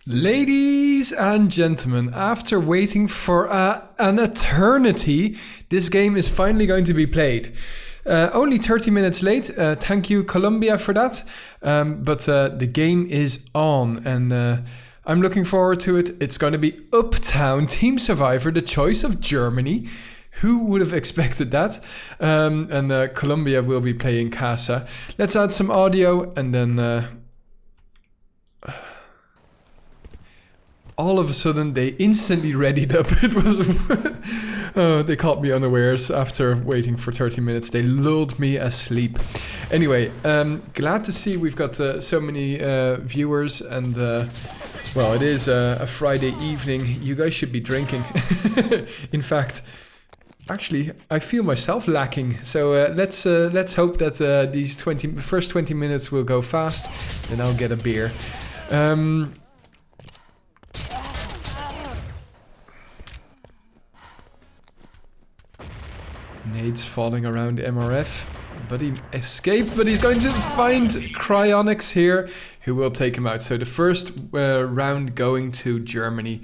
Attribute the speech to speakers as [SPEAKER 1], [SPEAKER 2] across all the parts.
[SPEAKER 1] Ladies and gentlemen, after waiting for an eternity, this game is finally going to be played. Only 30 minutes late. Thank you, Colombia, for that. But the game is on, and I'm looking forward to it. It's going to be Uptown Team Survivor, the choice of Germany. Who would have expected that? And Colombia will be playing Casa. Let's add some audio, and then all of a sudden they instantly readied up. It was they caught me unawares after waiting for 30 minutes. They lulled me asleep. Anyway, glad to see we've got so many viewers, and well, it is a Friday evening. You guys should be drinking. In fact, actually, I feel myself lacking. So let's hope that these first 20 minutes will go fast. Then I'll get a beer. Nades falling around MRF, but he escaped, but he's going to find Cryonics here, who will take him out. So the first round going to Germany.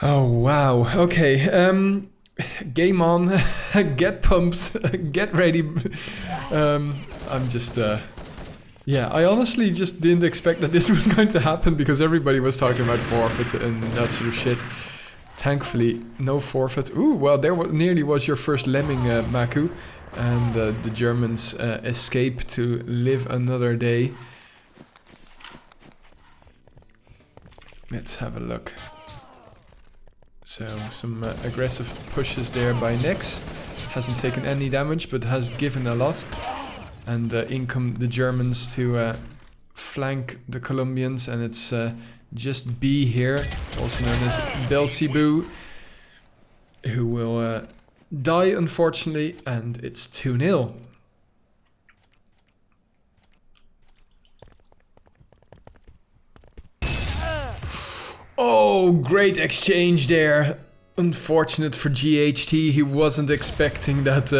[SPEAKER 1] Oh, wow. Okay, game on. Get pumped. Get ready. I'm just... yeah, I honestly just didn't expect that this was going to happen, because everybody was talking about forfeit and that sort of shit. Thankfully, no forfeit. Ooh, well, there nearly was your first lemming, Maku. And the Germans escape to live another day. Let's have a look. So, some aggressive pushes there by Nex. Hasn't taken any damage, but has given a lot. And in come the Germans to flank the Colombians, and it's... just B here, also known as Belzebu, who will die, unfortunately, and it's 2-0. Oh, great exchange there. Unfortunate for GHT, he wasn't expecting that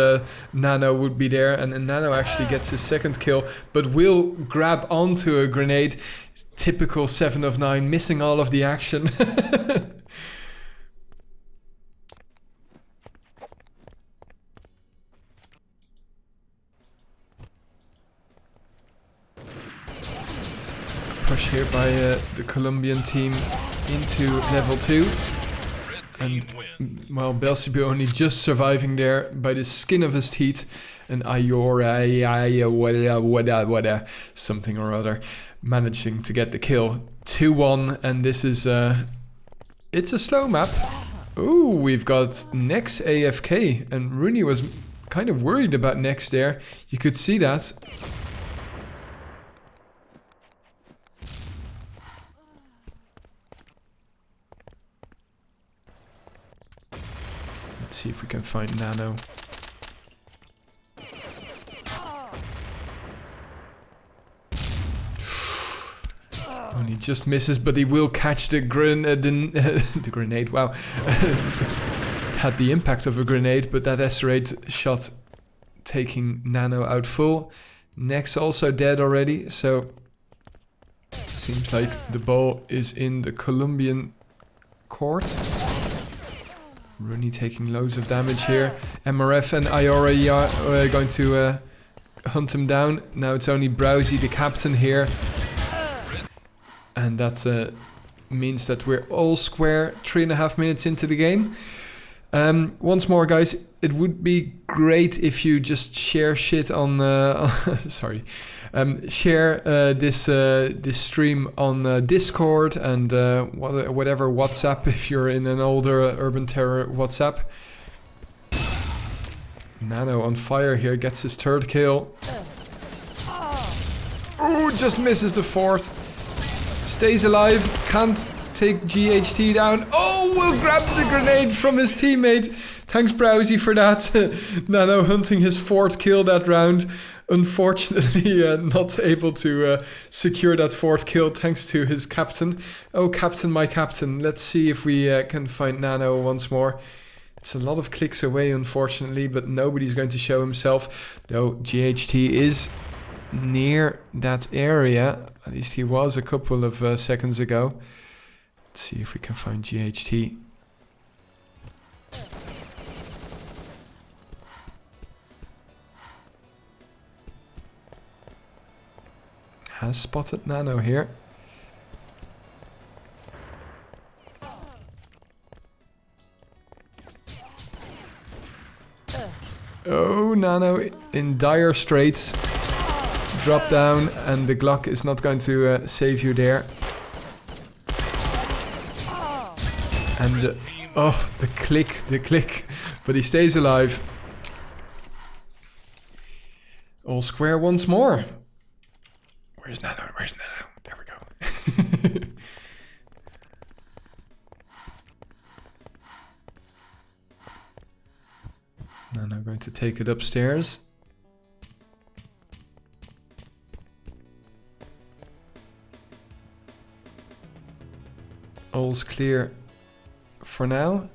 [SPEAKER 1] Nano would be there, and Nano actually gets his second kill, but will grab onto a grenade. Typical 7 of 9, missing all of the action. Push here by the Colombian team into level 2. And, well, Belzebu only just surviving there by the skin of his teeth. And Ayora, something or other, managing to get the kill. 2-1, and this is, it's a slow map. Ooh, we've got Nex AFK, and Rooney was kind of worried about Nex there. You could see that. Let's see if we can find Nano. He just misses, but he will catch the grenade. Wow. Had the impact of a grenade, but that S8 shot taking Nano out full. Nex also dead already, so seems like the ball is in the Colombian court. Rooney taking loads of damage here. MRF and Ayora are going to hunt him down. Now it's only Browsy, the captain, here. And that means that we're all square 3.5 minutes into the game. Once more, guys, it would be great if you just share shit on... sorry. Share this stream on Discord and whatever WhatsApp, if you're in an older Urban Terror WhatsApp. Nano on fire here, gets his third kill. Oh, just misses the fourth. Stays alive, can't take GHT down. Oh, will grab the grenade from his teammate. Thanks, Browsy, for that. Nano hunting his fourth kill that round. Unfortunately, not able to secure that fourth kill thanks to his captain. Oh, captain, my captain. Let's see if we can find Nano once more. It's a lot of clicks away, unfortunately, but nobody's going to show himself. Though GHT is near that area. At least he was a couple of seconds ago. Let's see if we can find GHT. Has spotted Nano here. Oh, Nano in dire straits. Drop down, and the Glock is not going to save you there. And oh, the click. But he stays alive. All square once more. Where's Nano? Where's Nano? There we go. Nano going to take it upstairs. All's clear for now.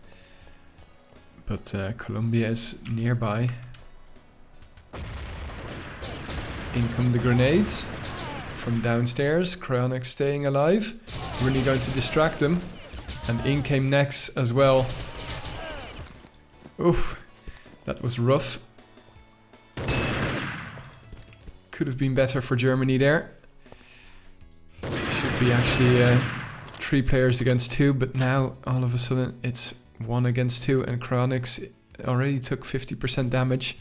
[SPEAKER 1] But Colombia is nearby. In come the grenades. From downstairs, Cryonics staying alive, really going to distract them, and in came Nex as well. Oof, that was rough. Could have been better for Germany there. Should be actually 3 players against 2, but now all of a sudden it's 1 against 2, and Cryonics already took 50% damage.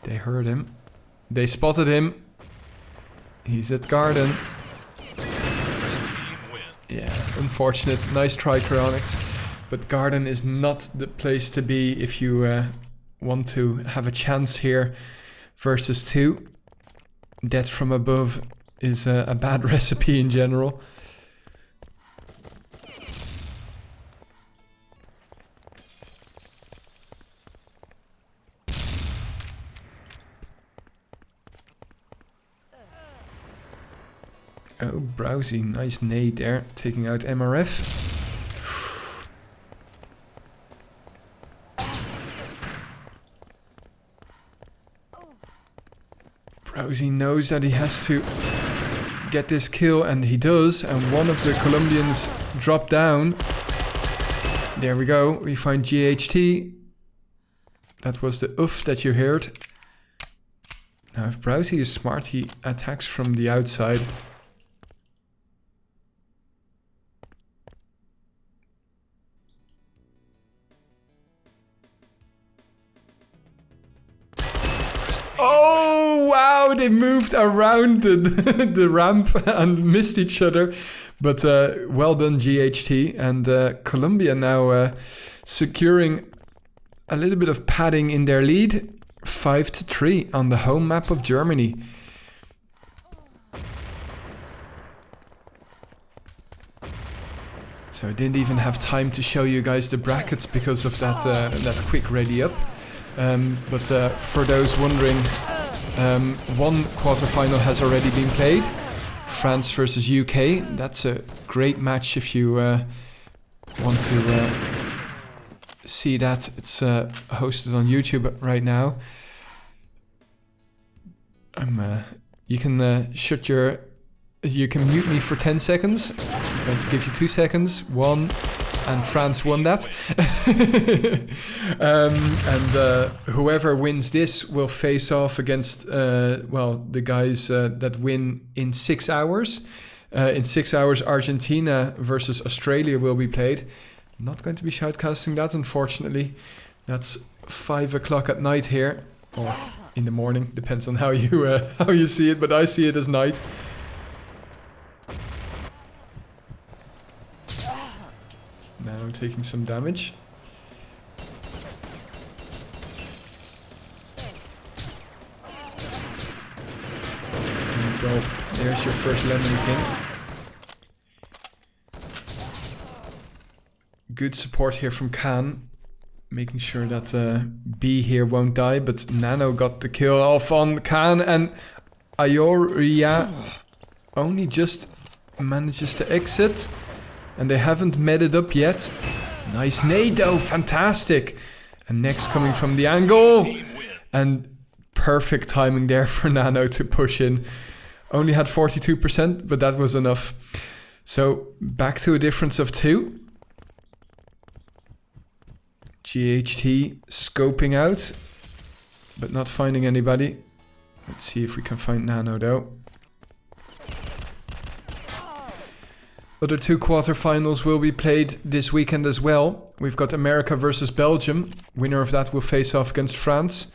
[SPEAKER 1] They heard him. They spotted him. He's at garden. Yeah, unfortunate. Nice try, Cryonics. But garden is not the place to be if you want to have a chance here versus 2. Death from above is a bad recipe in general. Oh, Browsy, nice nade there, taking out MRF. Browsy knows that he has to get this kill, and he does, and one of the Colombians dropped down. There we go, we find GHT. That was the oof that you heard. Now if Browsy is smart, he attacks from the outside. Oh, wow, they moved around the ramp and missed each other. But well done, GHT. And Colombia now securing a little bit of padding in their lead. 5-3 on the home map of Germany. So I didn't even have time to show you guys the brackets because of that quick ready up. But for those wondering, one quarterfinal has already been played. France versus UK. That's a great match if you want to see that. It's hosted on YouTube right now. You can you can mute me for 10 seconds. I'm going to give you 2 seconds. 1, and France won that. And whoever wins this will face off against the guys that win in 6 hours. In 6 hours, Argentina versus Australia will be played. Not going to be shoutcasting that, unfortunately. That's 5 o'clock at night here, or in the morning, depends on how you see it, but I see it as night. Now taking some damage. And go. There's your first Lemington. Good support here from Khan, making sure that B here won't die, but Nano got the kill off on Khan, and Ayoria only just manages to exit. And they haven't met it up yet. Nice nade though, fantastic. And next coming from the angle. And perfect timing there for Nano to push in. Only had 42%, but that was enough. So back to a difference of 2. GHT scoping out, but not finding anybody. Let's see if we can find Nano though. Other 2 quarterfinals will be played this weekend as well. We've got America versus Belgium. Winner of that will face off against France.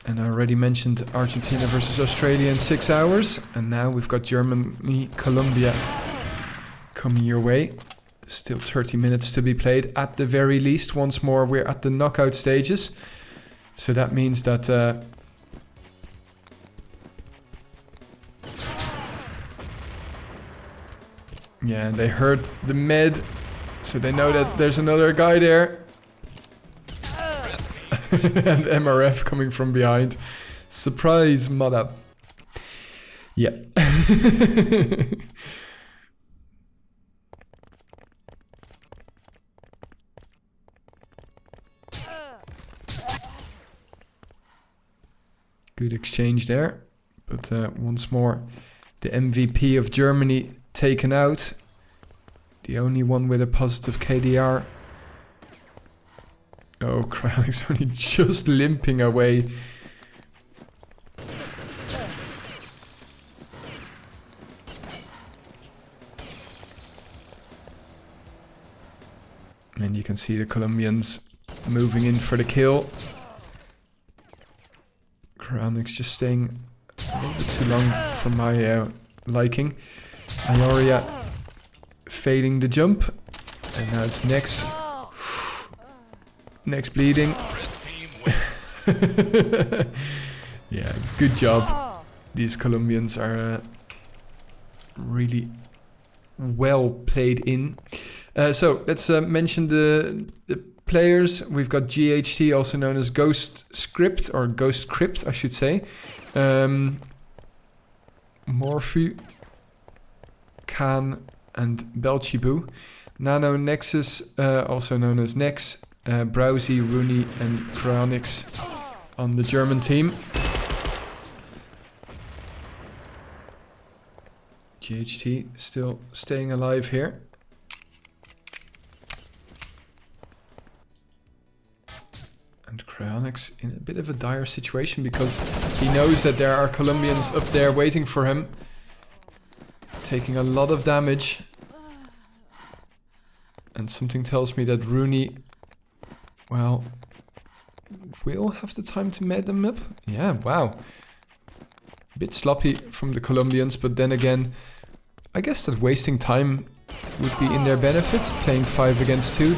[SPEAKER 1] And I already mentioned Argentina versus Australia in 6 hours. And now we've got Germany, Colombia coming your way. Still 30 minutes to be played at the very least. Once more, we're at the knockout stages. So that means that... yeah, they heard the med, so they know that there's another guy there. And MRF coming from behind. Surprise, mother. Yeah. Good exchange there. But once more, the MVP of Germany taken out. The only one with a positive KDR. Oh, Kralix only just limping away. And you can see the Colombians moving in for the kill. Kralix just staying a little bit too long for my liking. Ioria fading the jump. And now it's Nex. Nex bleeding. Yeah, good job. These Colombians are really well played in. So let's mention the players. We've got GHT, also known as Ghost Script, or Ghost Crypt, I should say. Morphu, Khan, and Belchibu. Nano Nexus, also known as Nex, Browsy, Rooney, and Kronix on the German team. GHT still staying alive here. And Cryonix in a bit of a dire situation because he knows that there are Colombians up there waiting for him. Taking a lot of damage. And something tells me that Rooney, well, will have the time to med them up. Yeah, wow. A bit sloppy from the Colombians, but then again, I guess that wasting time would be in their benefit. Playing 5 against 2,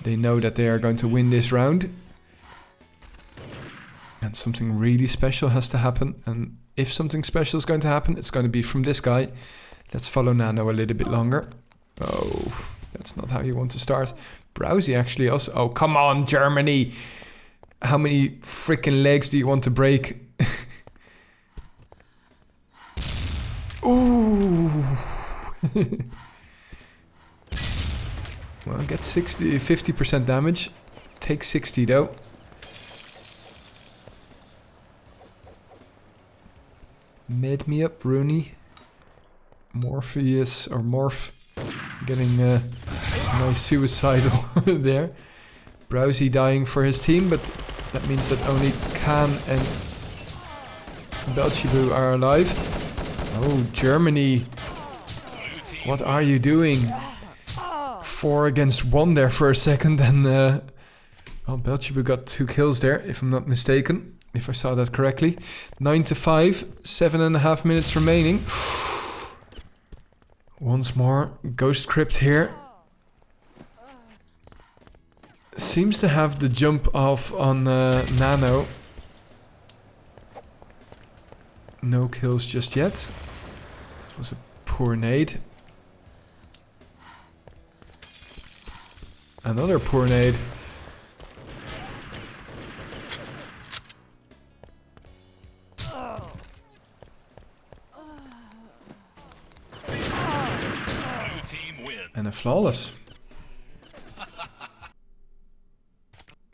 [SPEAKER 1] they know that they are going to win this round. And something really special has to happen. And if something special is going to happen, it's going to be from this guy. Let's follow Nano a little bit longer. Oh, that's not how you want to start. Browsy actually also... Oh, come on, Germany! How many freaking legs do you want to break? Ooh! Well, get 50% damage. Take 60 though. Med me up, Rooney. Morpheus, or Morph, getting nice suicidal there. Browsy dying for his team, but that means that only Khan and Belchibu are alive. Oh, Germany. What are you doing? 4 against 1 there for a second, and well, Belchibu got 2 kills there, if I'm not mistaken, if I saw that correctly. 9-5, 7.5 minutes remaining. Once more, Ghost Crypt here. Seems to have the jump off on Nano. No kills just yet. It was a poor nade. Another poor nade. Flawless.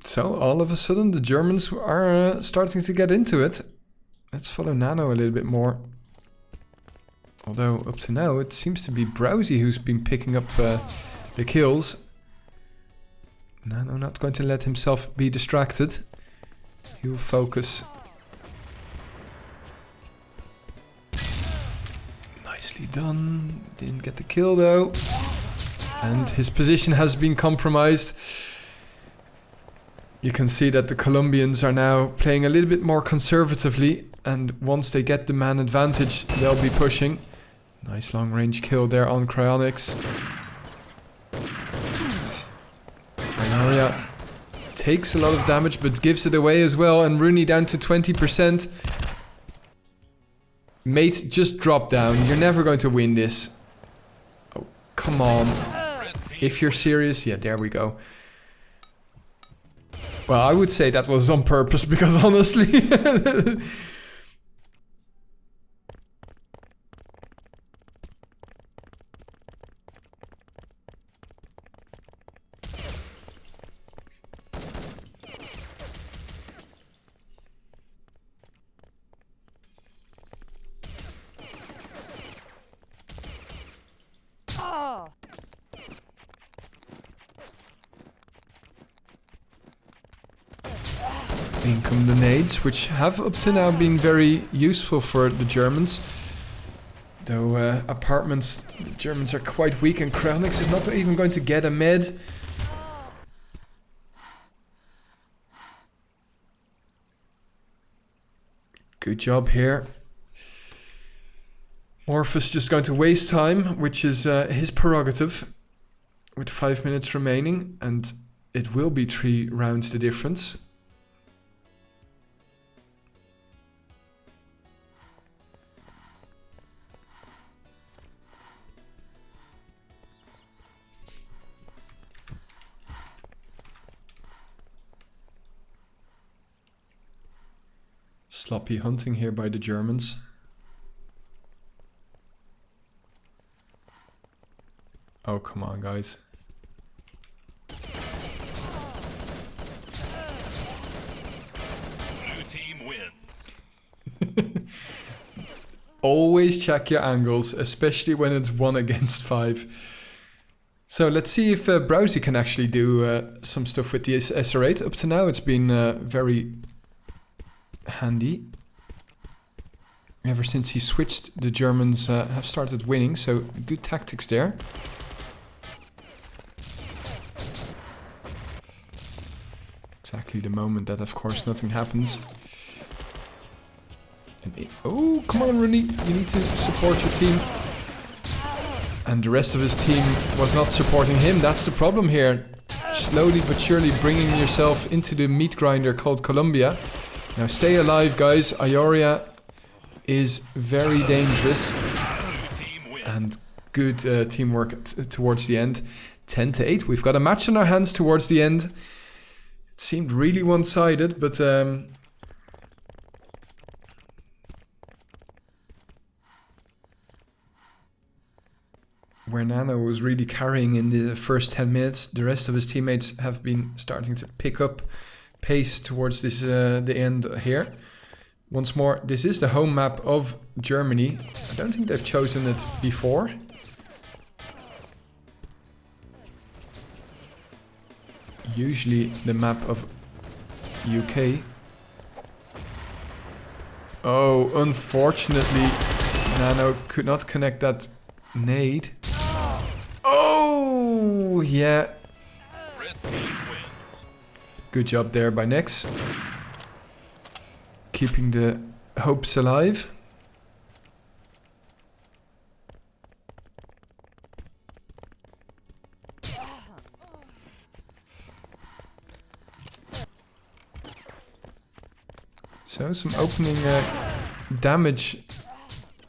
[SPEAKER 1] So, all of a sudden, the Germans are starting to get into it. Let's follow Nano a little bit more. Although, up to now, it seems to be Browsy who's been picking up the kills. Nano not going to let himself be distracted. He will focus. Nicely done. Didn't get the kill, though. And his position has been compromised. You can see that the Colombians are now playing a little bit more conservatively, and once they get the man advantage, they'll be pushing. Nice long range kill there on Cryonics. Ioria takes a lot of damage but gives it away as well, and Rooney down to 20%. Mate, just drop down. You're never going to win this. Oh, come on. If you're serious, yeah, there we go. Well, I would say that was on purpose, because honestly... In come the nades, which have up to now been very useful for the Germans. Though apartments, the Germans are quite weak, and Cryonics is not even going to get a med. Good job here. Morphus just going to waste time, which is his prerogative. With 5 minutes remaining, and it will be 3 rounds the difference. Sloppy hunting here by the Germans. Oh, come on, guys.
[SPEAKER 2] Blue team wins.
[SPEAKER 1] Always check your angles, especially when it's 1 against 5. So let's see if Browsy can actually do some stuff with the SR8. Up to now it's been very handy. Ever since he switched, the Germans have started winning, so good tactics there. Exactly the moment that, of course, nothing happens. And oh, come on, Rooney, you need to support your team. And the rest of his team was not supporting him. That's the problem here. Slowly but surely bringing yourself into the meat grinder called Colombia. Now stay alive, guys. Ioria is very dangerous. And good teamwork towards the end. 10-8. We've got a match on our hands towards the end. It seemed really one-sided, but where Nano was really carrying in the first 10 minutes, the rest of his teammates have been starting to pick up pace towards this the end here. Once more, this is the home map of Germany. I don't think they've chosen it before. Usually the map of UK. Oh, unfortunately, Nano could not connect that nade. Oh, yeah. Good job there by Nex. Keeping the hopes alive. So some opening damage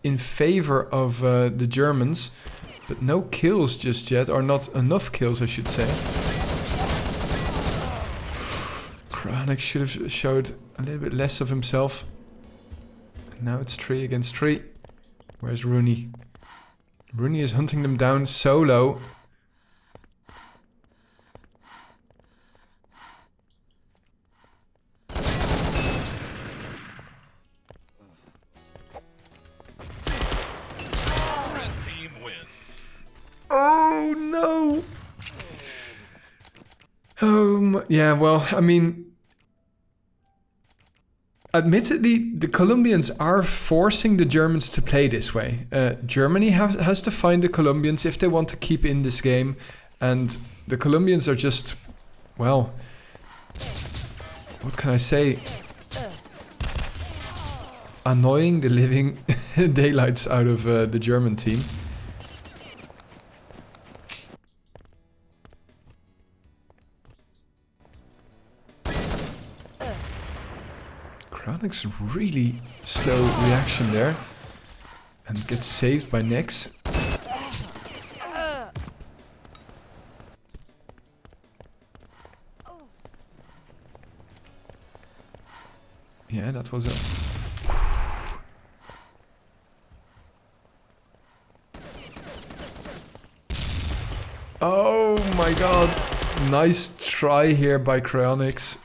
[SPEAKER 1] in favor of the Germans, but no kills just yet, or not enough kills, I should say. Cryonics should have showed a little bit less of himself. And now it's 3 against 3. Where's Rooney? Rooney is hunting them down solo. Yeah, well, I mean, admittedly, the Colombians are forcing the Germans to play this way. Germany has to find the Colombians if they want to keep in this game. And the Colombians are just, well, what can I say? Annoying the living daylights out of the German team. Cryonics really slow reaction there. And gets saved by Nex. Yeah, that was a... Oh my god. Nice try here by Cryonics.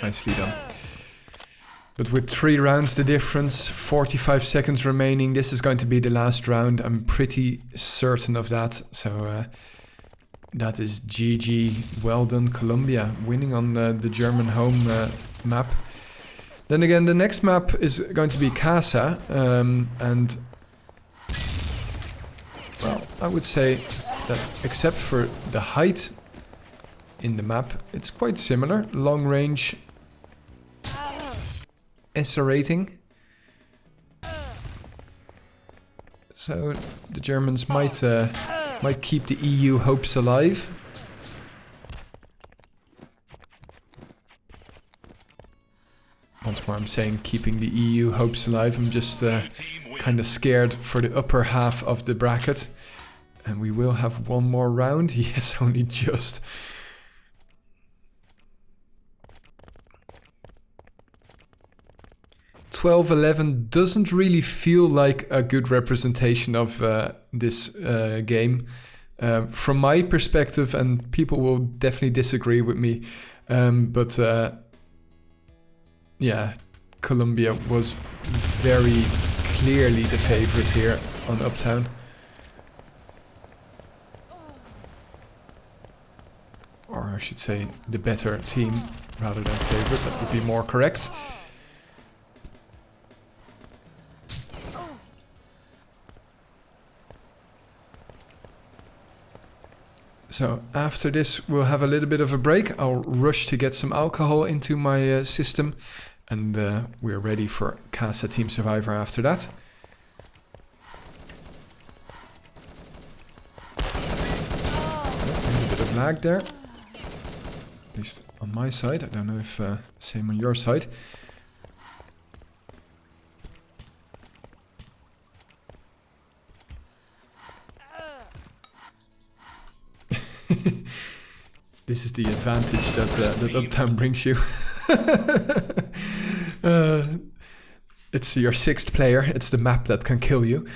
[SPEAKER 1] Nicely done. But with 3 rounds the difference, 45 seconds remaining, this is going to be the last round. I'm pretty certain of that. So that is GG. Well done, Colombia, winning on the German home map. Then again, the next map is going to be Casa. And well, I would say that except for the height in the map, it's quite similar. Long range, ESSA rating. So the Germans might keep the EU hopes alive. Once more I'm saying keeping the EU hopes alive. I'm just kind of scared for the upper half of the bracket. And we will have one more round. Yes, only just. $12-11 doesn't really feel like a good representation of this game. From my perspective, and people will definitely disagree with me, but yeah, Colombia was very clearly the favorite here on Uptown. Or I should say the better team rather than favorite, that would be more correct. So after this we'll have a little bit of a break. I'll rush to get some alcohol into my system, and we're ready for Casa Team Survivor after that. A bit of lag there, at least on my side. I don't know if same on your side. This is the advantage that Uptown brings you. It's your 6th player. It's the map that can kill you.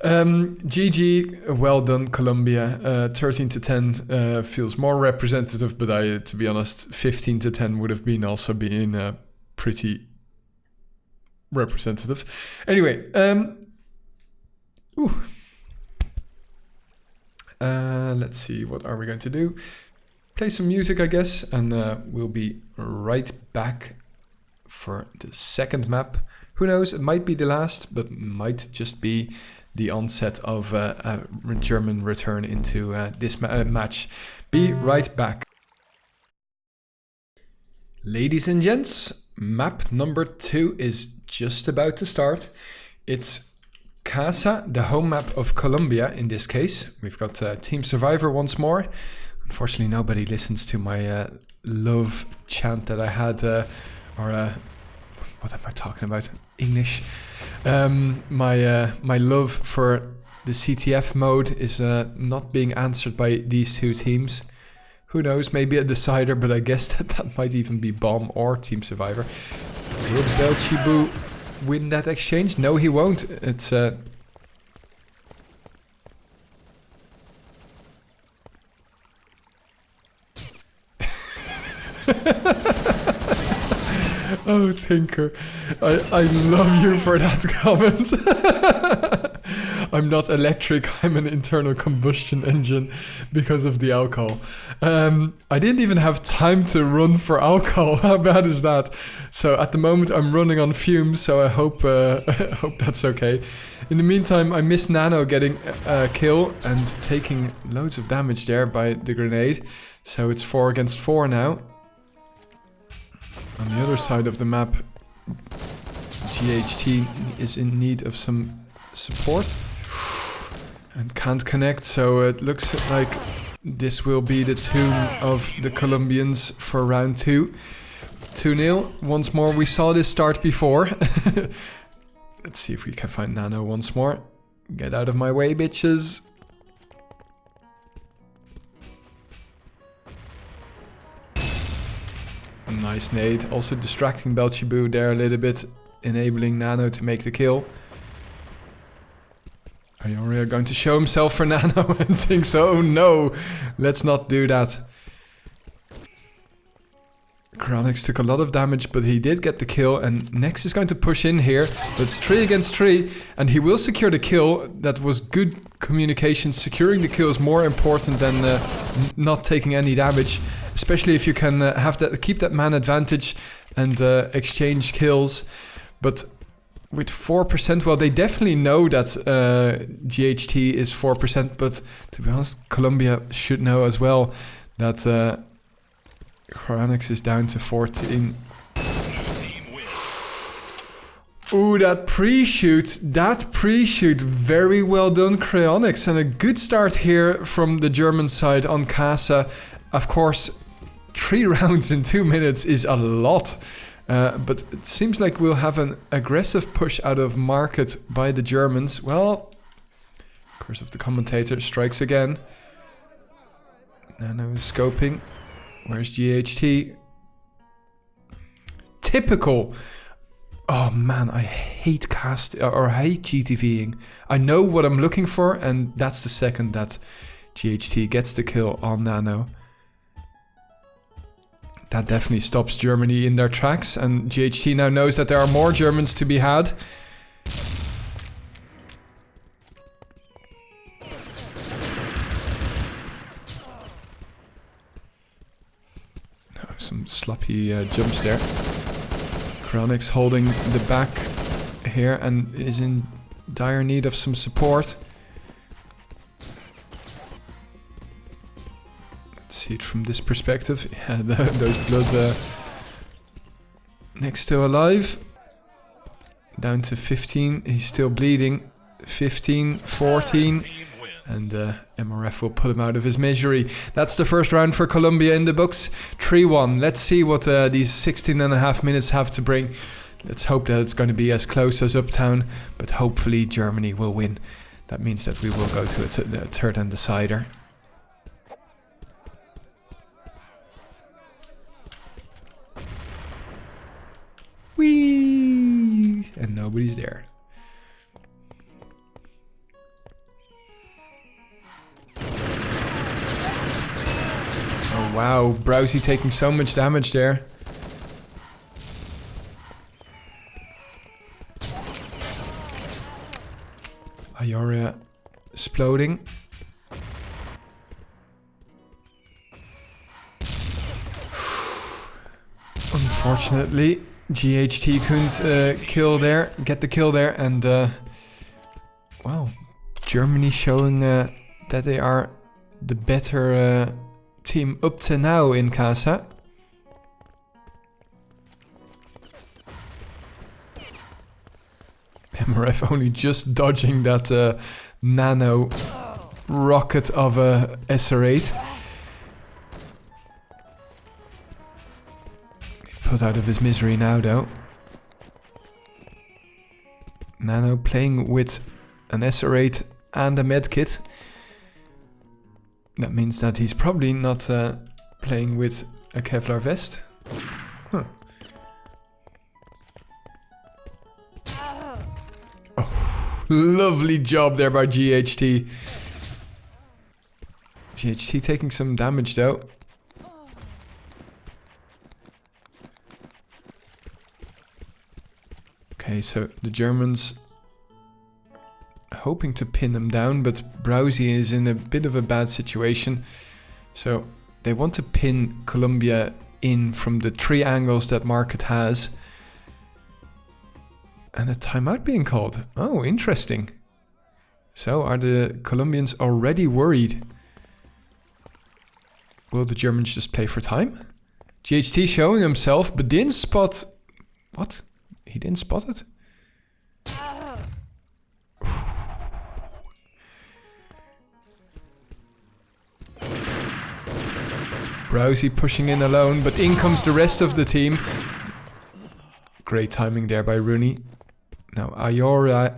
[SPEAKER 1] GG, well done, Colombia. 13-10 feels more representative, but to be honest, 15-10 would have been also being pretty representative. Anyway, let's see, what are we going to do? Play some music, I guess, and we'll be right back for the second map. Who knows, it might be the last, but might just be the onset of a German return into this match. Be right back. Ladies and gents, map number 2 is just about to start. It's Casa, the home map of Colombia in this case. We've got Team Survivor once more. Unfortunately, nobody listens to my love chant that I had, what am I talking about? English. My love for the CTF mode is not being answered by these two teams. Who knows, maybe a decider, but I guess that might even be Bomb or Team Survivor. Will Belchibu win that exchange? No, he won't. It's Oh, Tinker. I love you for that comment. I'm not electric, I'm an internal combustion engine because of the alcohol. I didn't even have time to run for alcohol. How bad is that? So at the moment I'm running on fumes, so I hope hope that's okay. In the meantime, I missed Nano getting a kill and taking loads of damage there by the grenade. So it's 4 against 4 now. On the other side of the map, GHT is in need of some support and can't connect, so it looks like this will be the tomb of the Colombians for round 2. 2-0. Once more, we saw this start before. Let's see if we can find Nano once more. Get out of my way, bitches. A nice nade. Also distracting Belchiboo there a little bit, enabling Nano to make the kill. Ioria going to show himself for Nano and thinks, oh no, let's not do that. Chronix took a lot of damage, but he did get the kill, and Nex is going to push in here, but it's 3 against 3, and he will secure the kill. That was good communication. Securing the kill is more important than not taking any damage, especially if you can have that, keep that man advantage and exchange kills. But with 4%, well, they definitely know that GHT is 4%, but to be honest, Colombia should know as well that Chronix is down to 14. Ooh, that pre-shoot, very well done, Chronix, and a good start here from the German side on Casa. Of course, 3 rounds in 2 minutes is a lot. But it seems like we'll have an aggressive push out of market by the Germans. Well, Curse of the Commentator strikes again. Nano is scoping. Where's GHT? Typical. Oh man, I hate I hate GTVing. I know what I'm looking for, and that's the second that GHT gets the kill on Nano. That definitely stops Germany in their tracks, and GHT now knows that there are more Germans to be had. Oh, some sloppy jumps there. Chronix holding the back here and is in dire need of some support. See it from this perspective. Yeah, those blood Next still alive. Down to 15. He's still bleeding. 15, 14. And MRF will put him out of his misery. That's the first round for Colombia in the books. 3-1. Let's see what these 16.5 minutes have to bring. Let's hope that it's going to be as close as Uptown. But hopefully Germany will win. That means that we will go to a third and decider. Whee! And nobody's there. Oh wow, Browsy taking so much damage there. Ioria exploding. Unfortunately, GHT couldn't get the kill there, and well, Germany showing that they are the better team up to now in Casa. MRF only just dodging that nano rocket of a SR8. Put out of his misery now though. Nano playing with an SR8 and a medkit. That means that he's probably not playing with a Kevlar vest. Huh. Oh, lovely job there by GHT. GHT taking some damage though. Okay, so the Germans hoping to pin them down, but Browsy is in a bit of a bad situation. So they want to pin Colombia in from the 3 angles that Market has. And a timeout being called. Oh, interesting. So are the Colombians already worried? Will the Germans just play for time? GHT showing himself, but didn't spot... What? He didn't spot it? Browsy pushing in alone, but in comes the rest of the team. Great timing there by Rooney. Now Ioria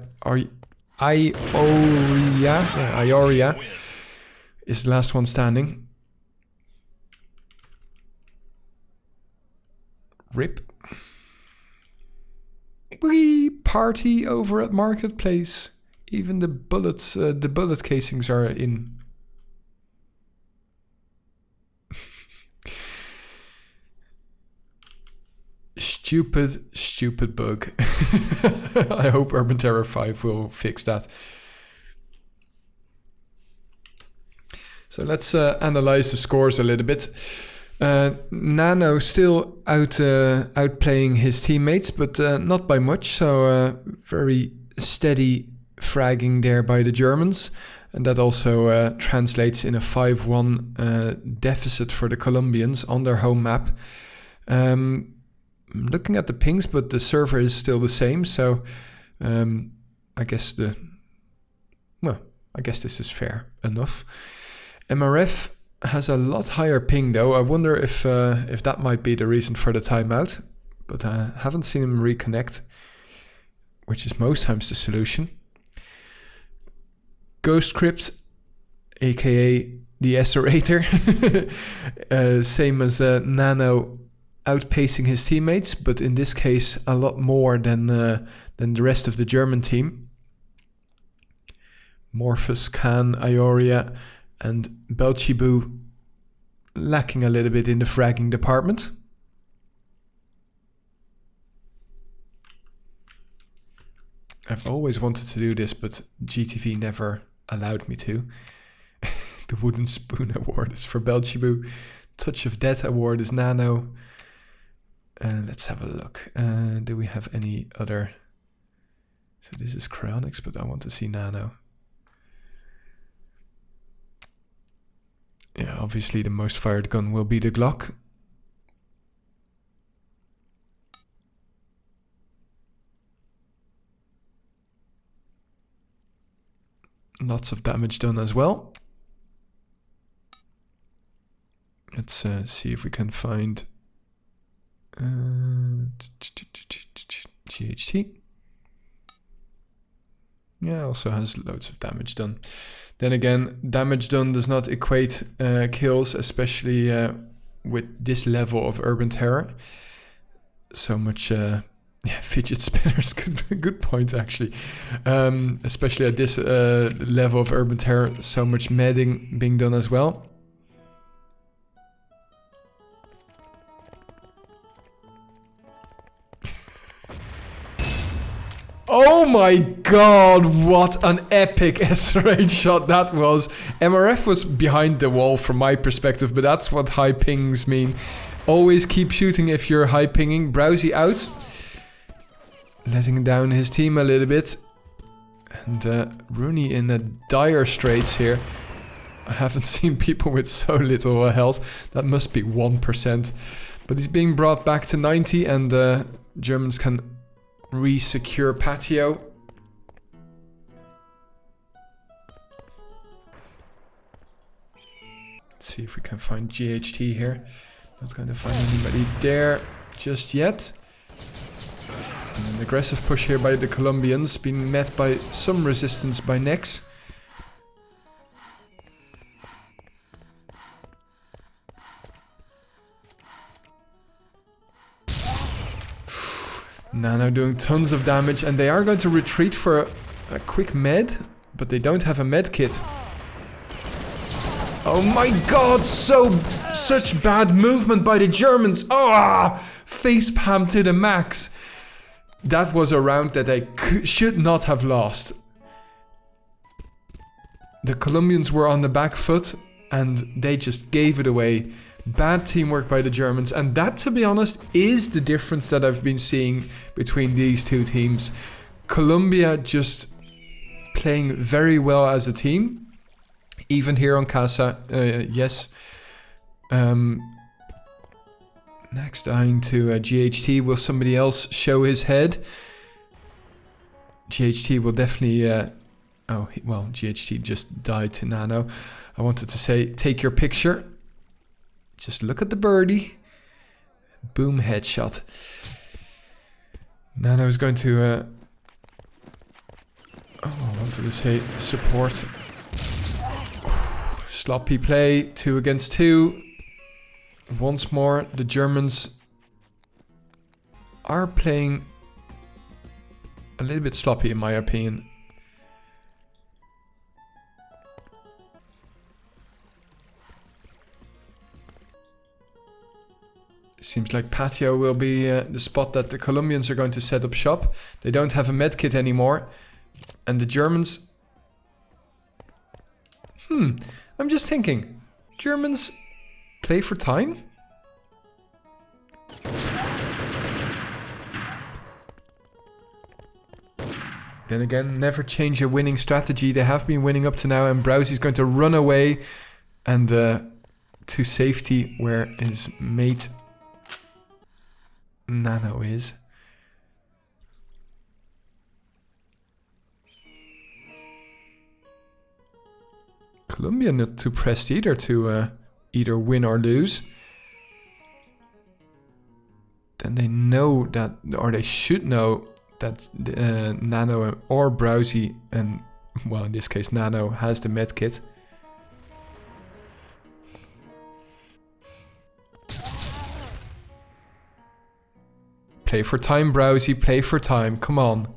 [SPEAKER 1] is the last one standing. Rip. We party over at Marketplace. Even the bullets, the bullet casings are in. Stupid bug. I hope Urban Terror 5 will fix that. So let's analyze the scores a little bit. Nano still outplaying his teammates, but not by much. So very steady fragging there by the Germans. And that also translates in a 5-1 deficit for the Colombians on their home map. Looking at the pings, but the server is still the same. So I guess this is fair enough. MRF has a lot higher ping though. I wonder if that might be the reason for the timeout, but I haven't seen him reconnect, which is most times the solution. Ghost Crypt, aka the Esserator, same as Nano, outpacing his teammates, but in this case a lot more than the rest of the German team. Morphus, Khan, Ioria, and Belchibu lacking a little bit in the fragging department. I've always wanted to do this, but GTV never allowed me to. The Wooden Spoon Award is for Belchibu. Touch of Death Award is Nano. Let's have a look. Do we have any other? So this is Cryonics, but I want to see Nano. Yeah, obviously the most fired gun will be the Glock. Lots of damage done as well. Let's see if we can find GHT. Yeah, also has loads of damage done. Then again, damage done does not equate kills, especially with this level of Urban Terror. So much fidget spinners, good point actually. Especially at this level of Urban Terror, so much medding being done as well. Oh my god, what an epic SRH shot that was. MRF was behind the wall from my perspective, but that's what high pings mean. Always keep shooting if you're high pinging. Browsy out. Letting down his team a little bit. And Rooney in a dire straits here. I haven't seen people with so little health. That must be 1%. But he's being brought back to 90 and Germans can re-secure patio. Let's see if we can find GHT here. Not going to find anybody there just yet. An aggressive push here by the Colombians, being met by some resistance by Nex. Nano doing tons of damage, and they are going to retreat for a quick med, but they don't have a med kit. Oh my god, such bad movement by the Germans. Ah, facepalm to the max. that was a round that they should not have lost. The Colombians were on the back foot and they just gave it away. Bad teamwork by the Germans, and that, to be honest, is the difference that I've been seeing between these two teams. Colombia just playing very well as a team, even here on Casa. Yes. Next dying to GHT. Will somebody else show his head? GHT will definitely... well, GHT just died to Nano. I wanted to say, take your picture. Just look at the birdie. Boom, headshot. Nano is going to... I wanted to say support. Sloppy play, 2 against 2. Once more, the Germans are playing a little bit sloppy in my opinion. Seems like patio will be the spot that the Colombians are going to set up shop. They don't have a medkit anymore. And the Germans... I'm just thinking. Germans play for time? Then again, never change a winning strategy. They have been winning up to now, and Browsie's going to run away and to safety where his mate Nano is. Colombia not too pressed either to either win or lose. Then they know that, or they should know that Nano or Browsie, and well, in this case Nano, has the medkit. Play for time, Browsie, play for time, come on.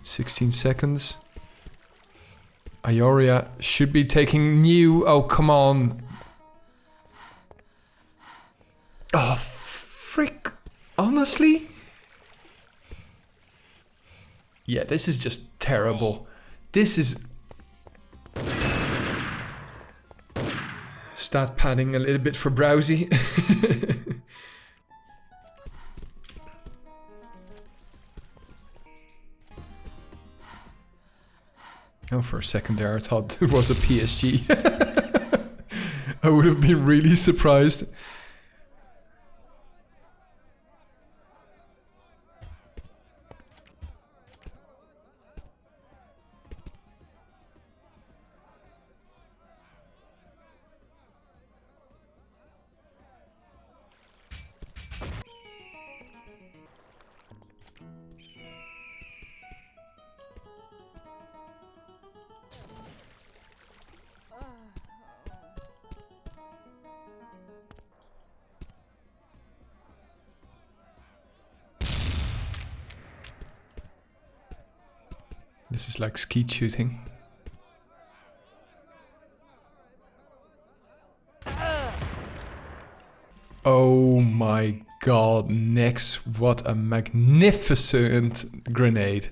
[SPEAKER 1] 16 seconds. Ioria should be taking new. Oh, come on. Oh, frick. Honestly? Yeah, this is just terrible. This is... Stat padding a little bit for Browsie. Oh, for a second there I thought it was a PSG. I would have been really surprised. This is like skeet shooting. Oh my god, Nex, what a magnificent grenade.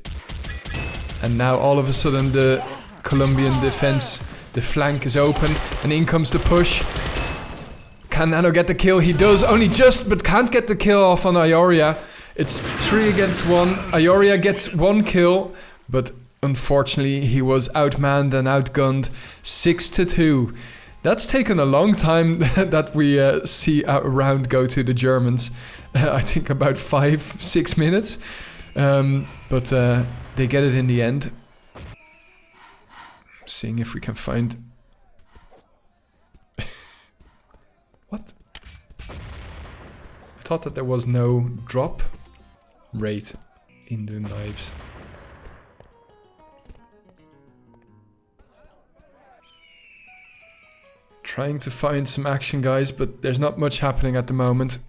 [SPEAKER 1] And now all of a sudden the Colombian defense, the flank is open and in comes the push. Can Nano get the kill? He does, only just, but can't get the kill off on Ioria. It's 3 against 1. Ioria gets 1 kill, but unfortunately, he was outmanned and outgunned 6-2. That's taken a long time that we see a round go to the Germans. I think about 5-6 minutes. But they get it in the end. Seeing if we can find... What? I thought that there was no drop rate in the knives. Trying to find some action, guys, but there's not much happening at the moment.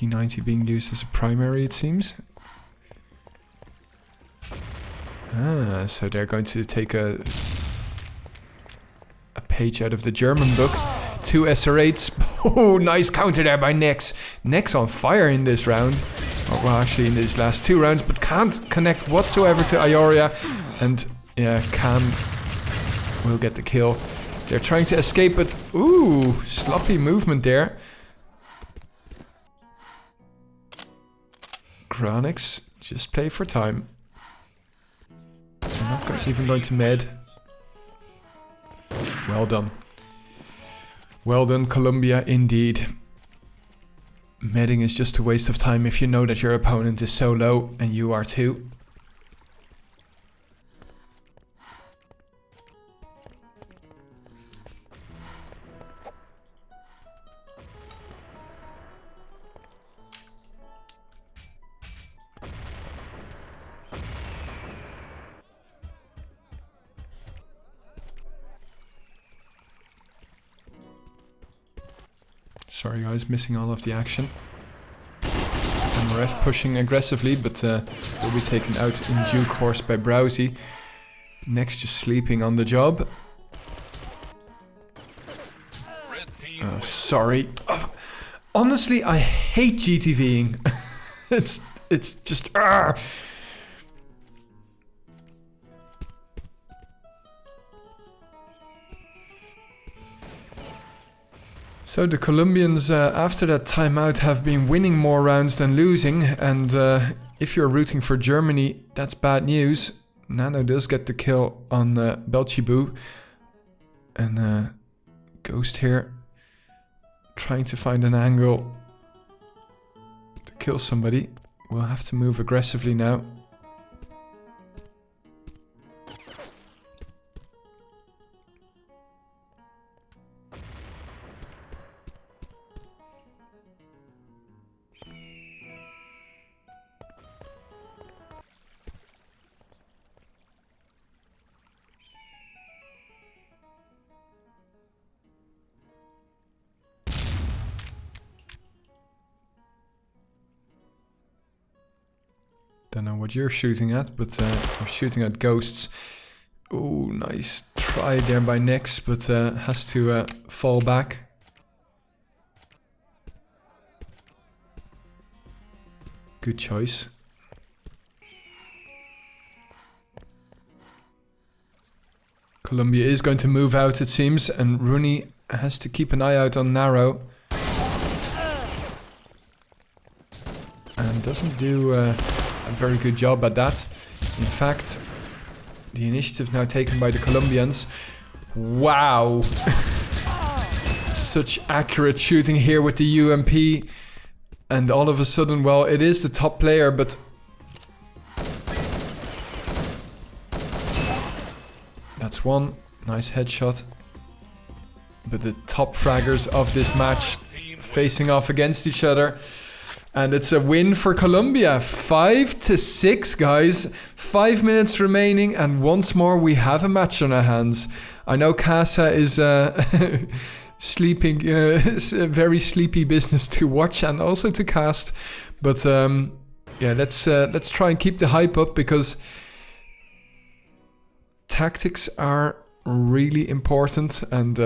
[SPEAKER 1] P90 being used as a primary, it seems. Ah, so they're going to take a page out of the German book. 2 SR8s. Oh, nice counter there by Nex. Nex on fire in this round. Oh, well, actually in these last 2 rounds, but can't connect whatsoever to Ioria. And yeah, Cam will get the kill. They're trying to escape, but ooh, sloppy movement there. Gronix, just play for time. They're not even going to med. Well done. Well done, Colombia, indeed. Medding is just a waste of time if you know that your opponent is so low, and you are too. Sorry guys, missing all of the action. MRF pushing aggressively, but will be taken out in due course by Browsy. Next, just sleeping on the job. Oh, sorry. Oh, honestly, I hate GTVing. it's just... So the Colombians, after that timeout, have been winning more rounds than losing, and if you're rooting for Germany, that's bad news. Nano does get the kill on Belchibu, and Ghost here, trying to find an angle to kill somebody. We'll have to move aggressively now. Don't know what you're shooting at, but you're shooting at ghosts. Oh, nice try there by Nex, but has to fall back. Good choice. Colombia is going to move out, it seems, and Rooney has to keep an eye out on Narrow. And doesn't do a very good job at that. In fact, the initiative now taken by the Colombians. Wow! Such accurate shooting here with the UMP. And all of a sudden, well, it is the top player, but... That's one. Nice headshot. But the top fraggers of this match facing off against each other. And it's a win for Colombia. 5-6, guys. 5 minutes remaining, and once more we have a match on our hands. I know Casa is sleeping, very sleepy business to watch and also to cast. But yeah, let's try and keep the hype up, because tactics are really important, and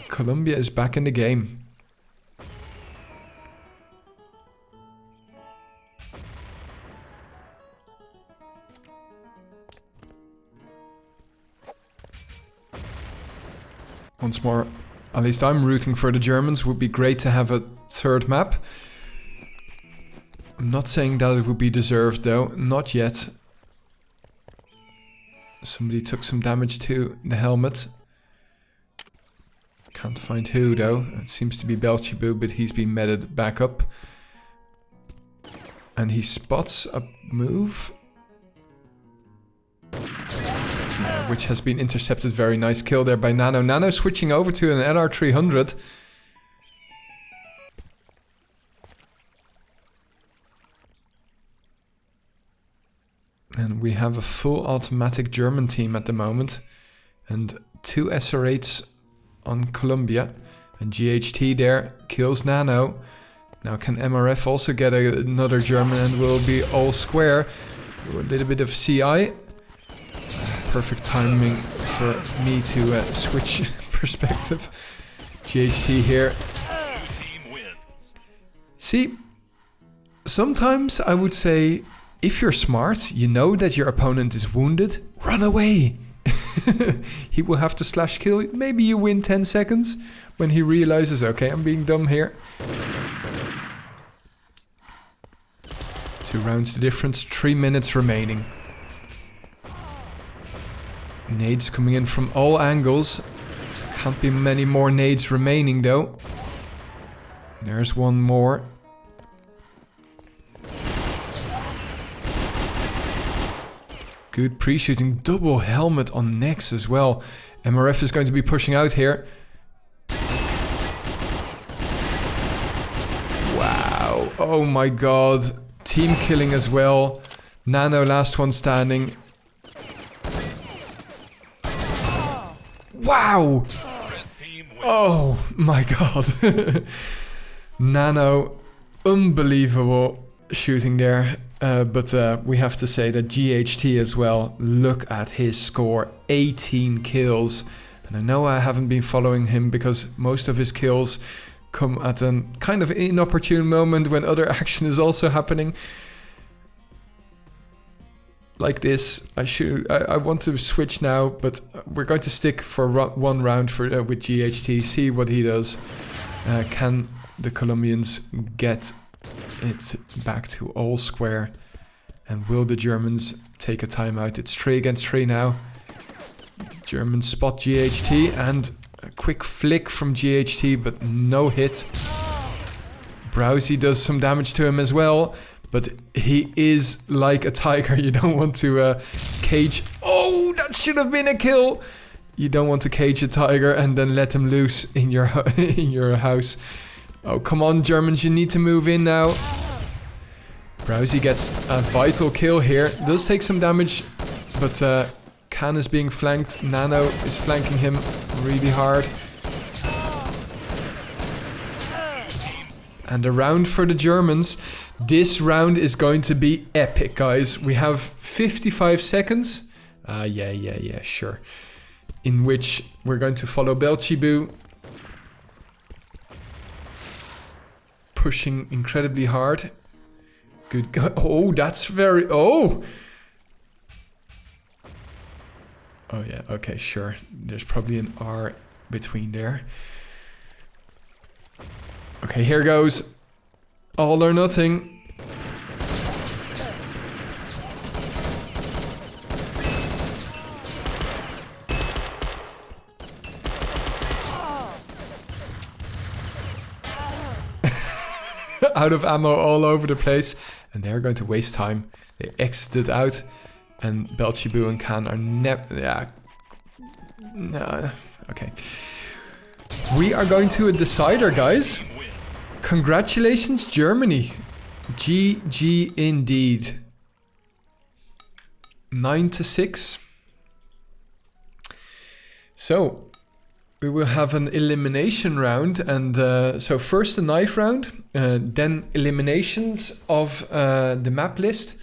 [SPEAKER 1] Colombia is back in the game. Once more, at least I'm rooting for the Germans. Would be great to have a third map. I'm not saying that it would be deserved though, not yet. Somebody took some damage to the helmet. Can't find who though. It seems to be Belchibu, but he's been meted back up. And he spots a move. Yeah, which has been intercepted. Very nice kill there by Nano. Nano switching over to an LR300. And we have a full automatic German team at the moment. And 2 SR8s on Colombia. And GHT there kills Nano. Now can MRF also get another German and we'll be all square. A little bit of CI. Perfect timing for me to switch perspective. GHT here. See, sometimes I would say, if you're smart, you know that your opponent is wounded, run away. He will have to slash kill. Maybe you win 10 seconds when he realizes, okay, I'm being dumb here. 2 rounds the difference, 3 minutes remaining. Nades coming in from all angles. Can't be many more nades remaining though. There's one more. Good pre-shooting, double helmet on Nex as well. MRF is going to be pushing out here. Wow, oh my god. Team killing as well. Nano last one standing. Wow! Oh my god. Nano, unbelievable shooting there. But we have to say that GHT as well, look at his score, 18 kills. And I know I haven't been following him because most of his kills come at a kind of inopportune moment when other action is also happening. Like this, I want to switch now, but we're going to stick for one round for with GHT, see what he does. Can the Colombians get it back to all square? And will the Germans take a timeout? It's 3 against 3 now. Germans spot GHT and a quick flick from GHT, but no hit. Browsy does some damage to him as well, but he is like a tiger. You don't want to cage. Oh, that should have been a kill. You don't want to cage a tiger and then let him loose in your in your house. Oh, come on, Germans, you need to move in now. Browsy gets a vital kill here. Does take some damage, but Can is being flanked. Nano is flanking him really hard. And a round for the Germans. This round is going to be epic, guys. We have 55 seconds. Yeah, sure. In which we're going to follow Belchibu. Pushing incredibly hard. Good go. Oh, that's very... Oh! Oh yeah, okay, sure. There's probably an R between there. Okay, here goes. All or nothing. Out of ammo all over the place. And they're going to waste time. They exited out. And Belchibu and Can are yeah. No. Okay. We are going to a decider, guys. Congratulations, Germany. GG indeed. 9-6. So we will have an elimination round, and so first a knife round, then eliminations of the map list,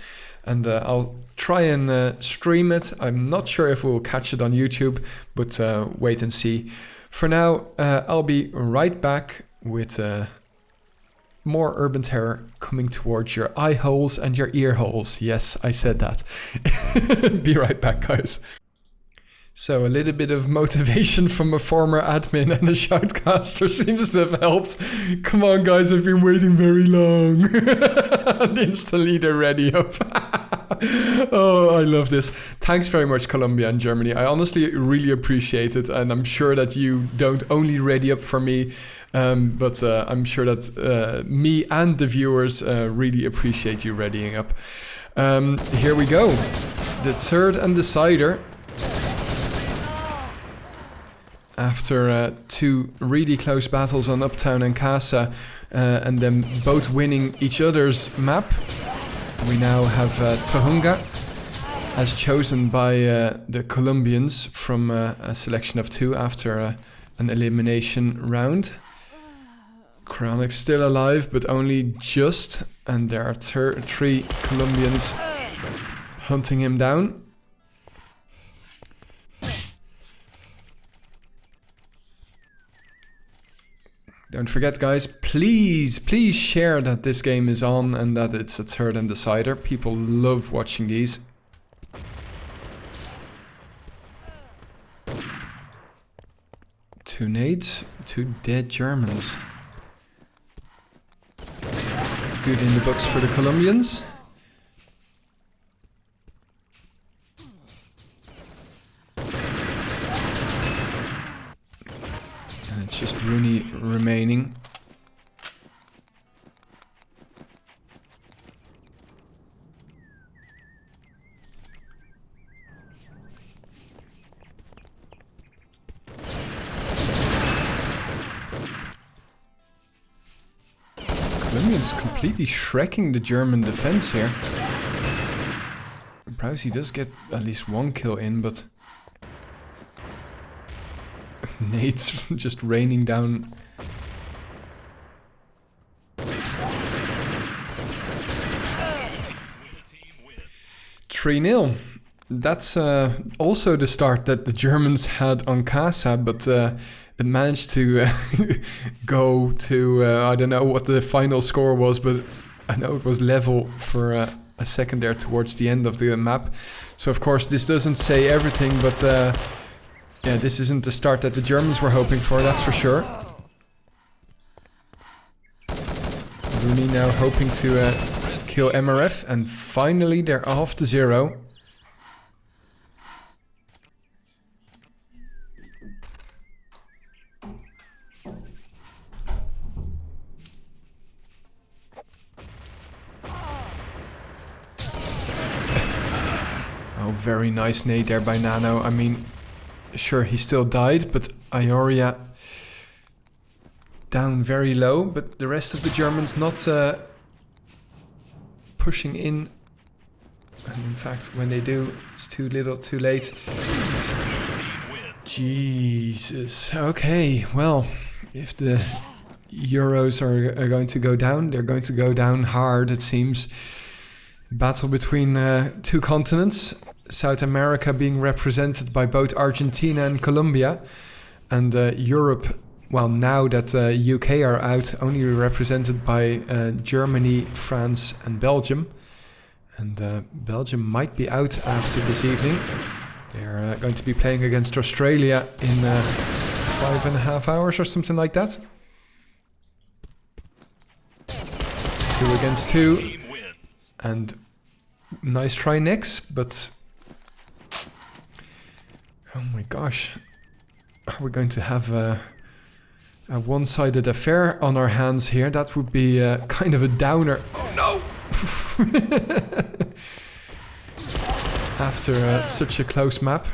[SPEAKER 1] and I'll try and stream it. I'm not sure if we'll catch it on YouTube, but wait and see. For now, I'll be right back with more Urban Terror coming towards your eye holes and your ear holes. Yes, I said that. Be right back, guys. So a little bit of motivation from a former admin and a shoutcaster seems to have helped. Come on, guys, I've been waiting very long. And instantly they're ready up. Oh, I love this. Thanks very much, Colombia and Germany. I honestly really appreciate it, and I'm sure that you don't only ready up for me, but I'm sure that me and the viewers really appreciate you readying up. Here we go. The third and decider. After two really close battles on Uptown and Casa, and them both winning each other's map, we now have Tujunga as chosen by the Colombians from a selection of 2 after an elimination round. Cryonics still alive, but only just. And there are 3 Colombians hunting him down. Don't forget, guys, please share that this game is on and that it's a third and decider. People love watching these. Two nades, 2 dead Germans. Good in the books for the Colombians. And it's just Rooney remaining. Colombians completely shrekking the German defense here. Perhaps he does get at least 1 kill in, but nades just raining down. 3-0. That's also the start that the Germans had on Casa, but it managed to go to, I don't know what the final score was, but I know it was level for a second there towards the end of the map. So of course this doesn't say everything, but yeah, this isn't the start that the Germans were hoping for, that's for sure. Rooney now hoping to kill MRF, and finally they're off to 0. Oh, very nice nade there by Nano. I mean, sure, he still died, but Ioria down very low, but the rest of the Germans not pushing in. And in fact, when they do, it's too little, too late. Jesus. Okay, well, if the Euros are going to go down, they're going to go down hard, it seems. Battle between 2 continents. South America being represented by both Argentina and Colombia. And Europe, well, now that UK are out, only represented by Germany, France and Belgium. And Belgium might be out after this evening. They're going to be playing against Australia in 5.5 hours or something like that. 2 against 2. And nice try next, but oh my gosh, are we going to have a one-sided affair on our hands here? That would be kind of a downer. Oh no! After such a close map.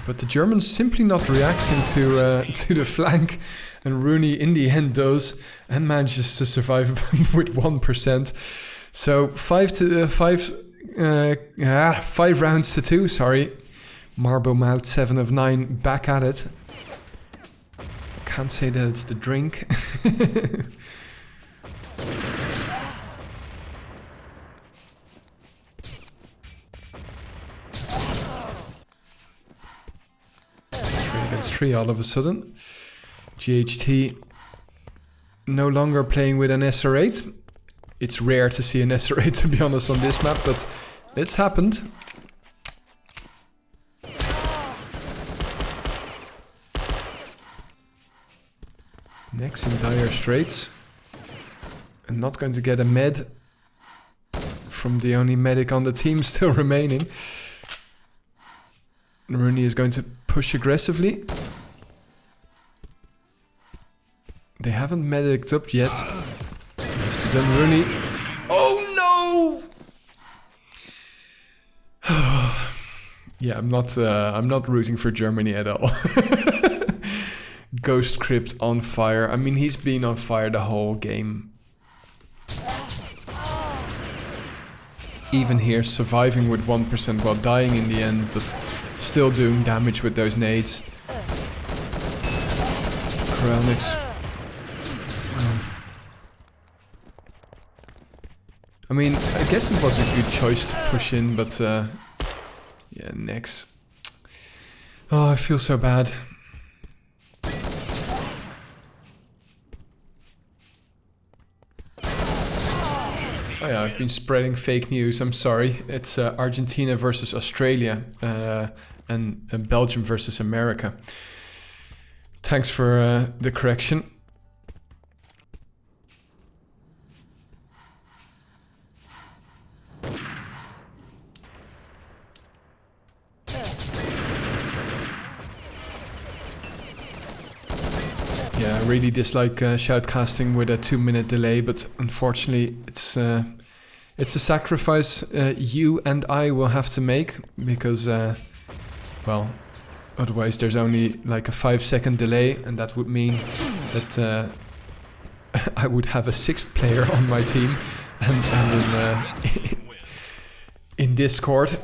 [SPEAKER 1] But the Germans simply not reacting to the flank, and Rooney in the end does and manages to survive with 1%. So 5 rounds to 2. Sorry, Marble Mouth 7 of 9 back at it. Can't say that it's the drink. Against 3 all of a sudden. GHT no longer playing with an SR8. It's rare to see an SR8, to be honest, on this map, but it's happened. Next in dire straits. And not going to get a med from the only medic on the team still remaining. Rooney is going to push aggressively. They haven't mediced up yet. Nicely done, Rooney. Oh no! Yeah, I'm not rooting for Germany at all. Ghost Crypt on fire. I mean, he's been on fire the whole game. Even here, surviving with 1% while dying in the end, but still doing damage with those nades. Cryonics. I mean, I guess it was a good choice to push in, but yeah, next. Oh, I feel so bad. Oh yeah, I've been spreading fake news, I'm sorry. It's Argentina versus Australia and Belgium versus America. Thanks for the correction. Yeah, I really dislike shoutcasting with a 2-minute delay, but unfortunately it's a sacrifice you and I will have to make, because, well, otherwise there's only like a 5-second delay, and that would mean that I would have a 6th player on my team, and in Discord,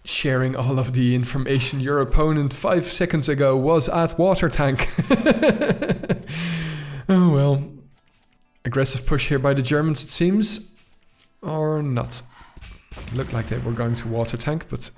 [SPEAKER 1] sharing all of the information. Your opponent 5 seconds ago was at water tank. Oh well. Aggressive push here by the Germans, it seems. Or not. Looked like they were going to water tank, but...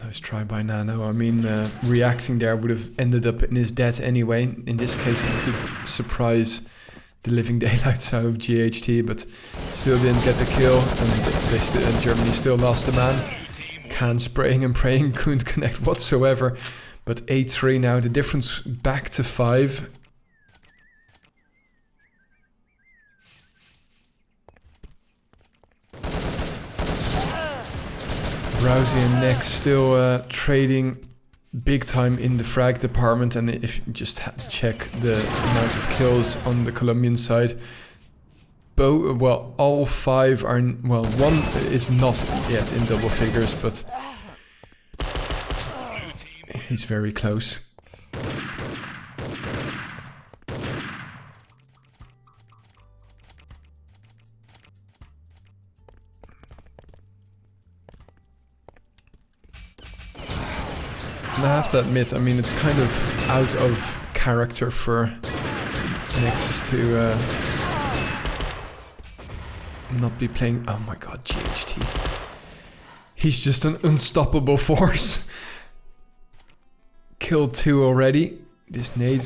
[SPEAKER 1] Nice try by Nano. I mean, reacting there would have ended up in his death anyway. In this case, he could surprise the living daylights out of GHT, but still didn't get the kill, and Germany still lost a man. Can spraying and praying couldn't connect whatsoever. But 8-3 now, the difference back to 5. Rousey and Nex still trading big time in the frag department, and if you just check the amount of kills on the Colombian side, all 5 are, well, 1 is not yet in double figures, but he's very close. And I have to admit, I mean, it's kind of out of character for Nexus to not be playing... Oh my god, GHT. He's just an unstoppable force. Killed 2 already. This nade...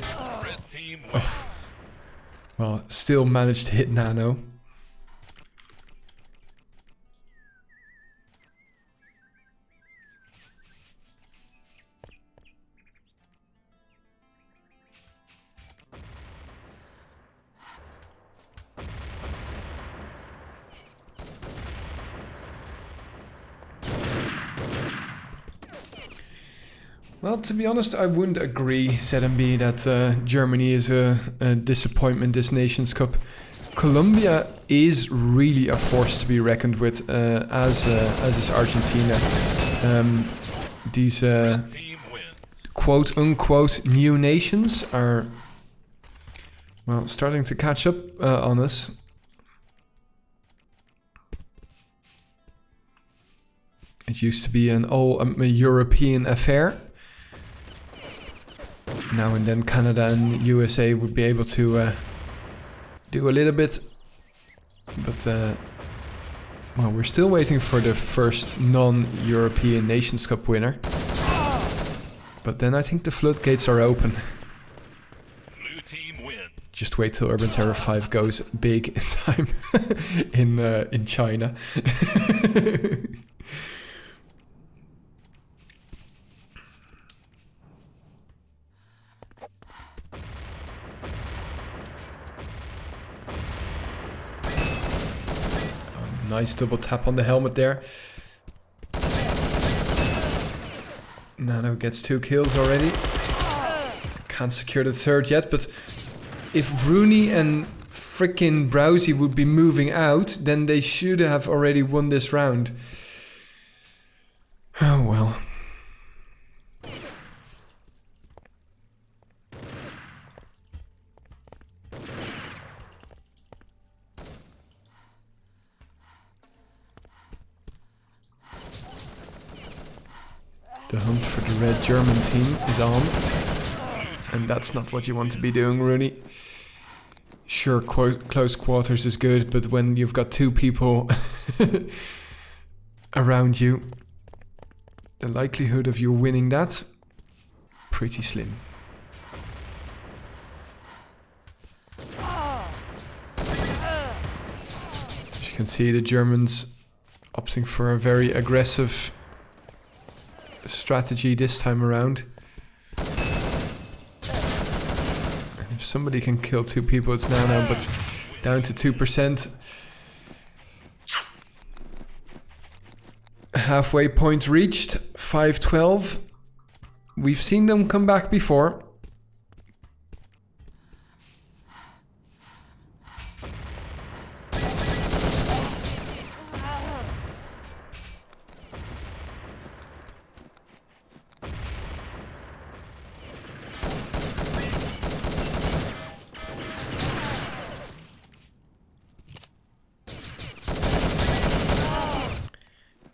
[SPEAKER 1] Oh. Well, still managed to hit Nano. Well, to be honest, I wouldn't agree, ZMB, that Germany is a disappointment this Nations Cup. Colombia is really a force to be reckoned with, as is Argentina. These quote-unquote new nations are, well, starting to catch up on us. It used to be an all-European affair. Now and then Canada and USA would be able to do a little bit, but well, we're still waiting for the first non-European Nations Cup winner. But then I think the floodgates are open.
[SPEAKER 2] Blue team wins.
[SPEAKER 1] Just wait till Urban Terror 5 goes big in time in China. Nice double tap on the helmet there. Nano gets 2 kills already. Can't secure the 3rd yet, but if Rooney and frickin' Browsy would be moving out, then they should have already won this round. Oh well. The hunt for the red German team is on. And that's not what you want to be doing, Rooney. Sure, close quarters is good, but when you've got two people around you, the likelihood of you winning that, pretty slim. As you can see, the Germans opting for a very aggressive strategy this time around. And if somebody can kill two people, it's now, but down to 2%. Halfway point reached, 5-12. We've seen them come back before.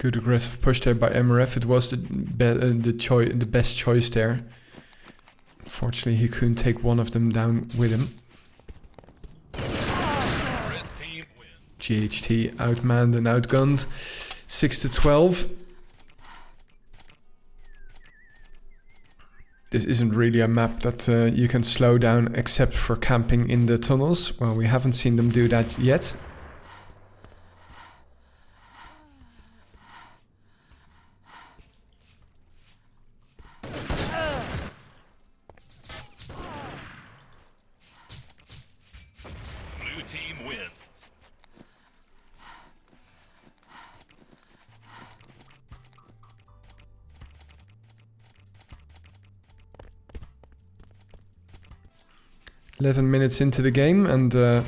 [SPEAKER 1] Good aggressive push there by MRF. It was the best choice there. Unfortunately, he couldn't take one of them down with him. GHT outmanned and outgunned. 6-12. This isn't really a map that you can slow down except for camping in the tunnels. Well, we haven't seen them do that yet.
[SPEAKER 2] Team wins.
[SPEAKER 1] Eleven minutes into the game, and aww.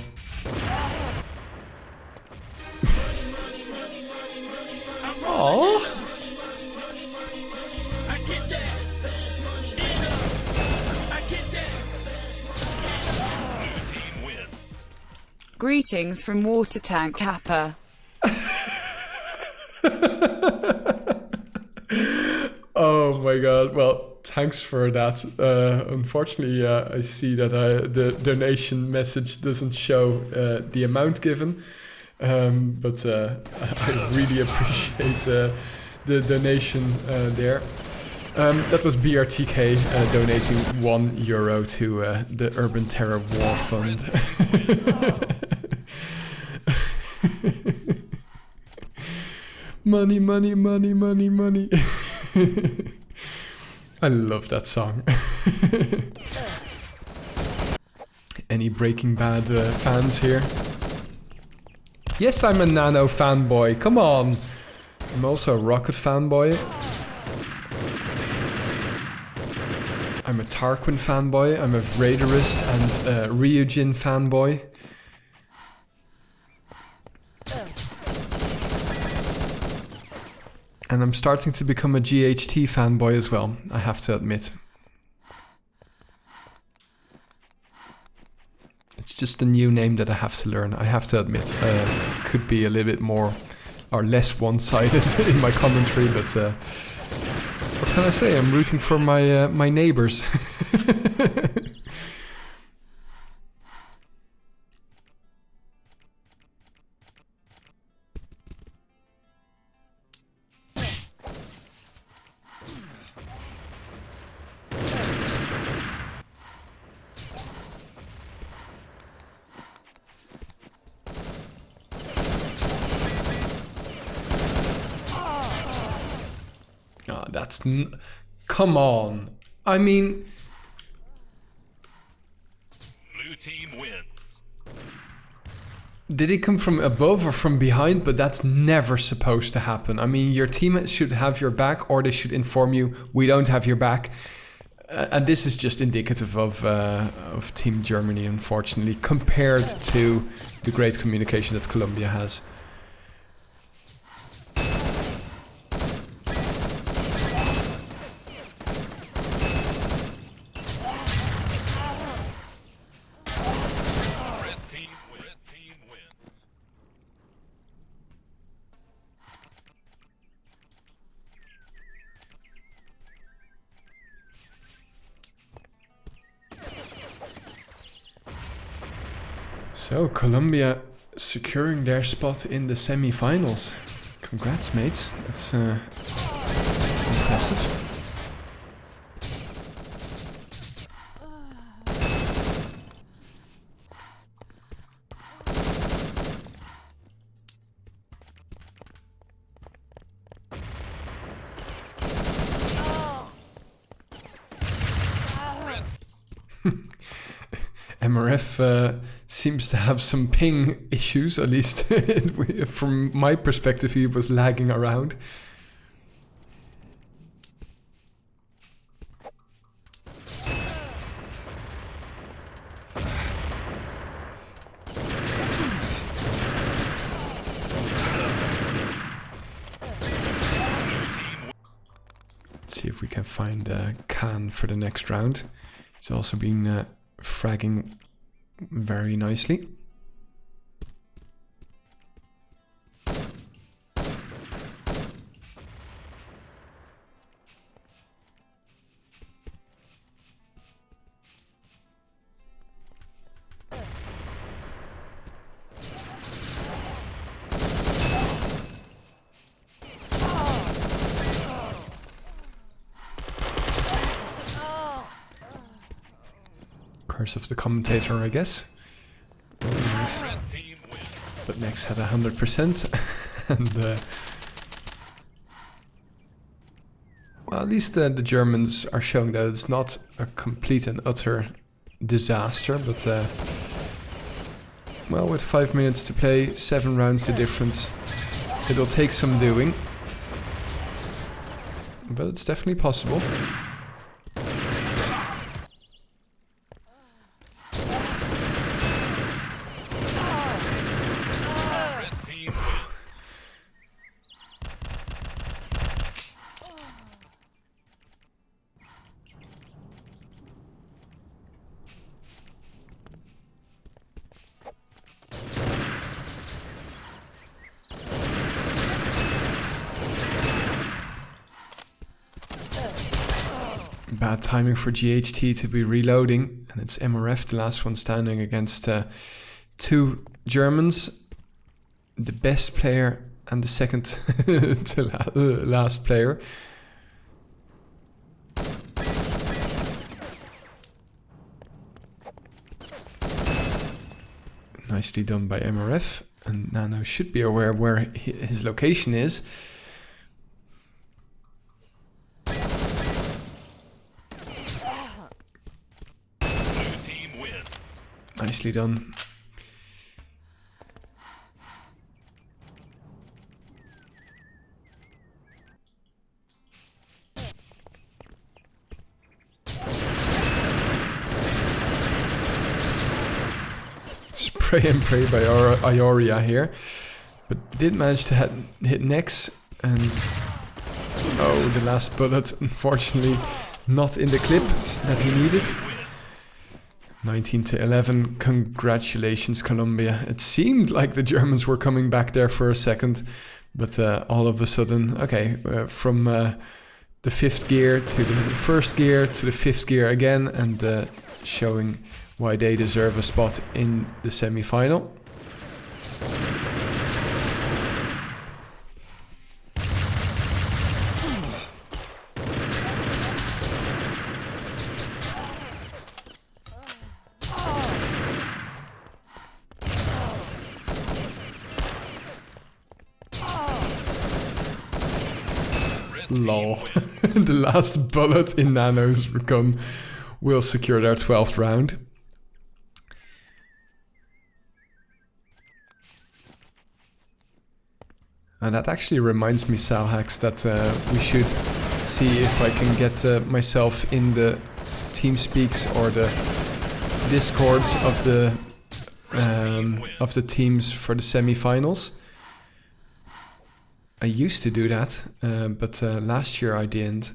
[SPEAKER 3] Greetings from Water Tank Kappa.
[SPEAKER 1] Oh my god, well, thanks for that. Unfortunately, I see that the donation message doesn't show the amount given, but I really appreciate the donation there. That was BRTK donating €1 to the Urban Terror War Fund. Money, money, money, money, money. I love that song. Any Breaking Bad fans here? Yes, I'm a Nano fanboy. Come on. I'm also a Rocket fanboy. I'm a Tarquin fanboy. I'm a Raiderist and Ryujin fanboy. And I'm starting to become a GHT fanboy as well, I have to admit. It's just a new name that I have to learn, I have to admit. Could be a little bit more or less one-sided in my commentary, but what can I say? I'm rooting for my neighbors. Come on. I mean...
[SPEAKER 2] Blue team wins.
[SPEAKER 1] Did it come from above or from behind? But that's never supposed to happen. I mean, your team should have your back, or they should inform you, we don't have your back. And this is just indicative of Team Germany, unfortunately, compared to the great communication that Colombia has. So, Colombia securing their spot in the semi-finals. Congrats, mates. That's impressive. MRF seems to have some ping issues, at least from my perspective he was lagging around. Let's see if we can find Khan for the next round. He's also been fragging very nicely. Curse of the commentator, I guess. Very nice. But Nex had 100%, and well, at least the Germans are showing that it's not a complete and utter disaster. But well, with 5 minutes to play, 7 rounds the difference, it'll take some doing, but it's definitely possible. Bad timing for GHT to be reloading, and it's MRF, the last one standing, against 2 Germans, the best player and the second to last player. Nicely done by MRF, and Nano should be aware where his location is. Nicely done. Spray and pray by Ioria here, but did manage to hit Nex, and oh, the last bullet, unfortunately not in the clip that he needed. 19-11, congratulations Colombia. It seemed like the Germans were coming back there for a second, but all of a sudden, okay, from the 5th gear to the 1st gear to the 5th gear again, and showing why they deserve a spot in the semi-final. Lol. The last bullet in Nano's gun will secure their 12th round. And that actually reminds me, Salhax, that we should see if I can get myself in the team speaks or the discords of the teams for the semi-finals. I used to do that, but last year I didn't.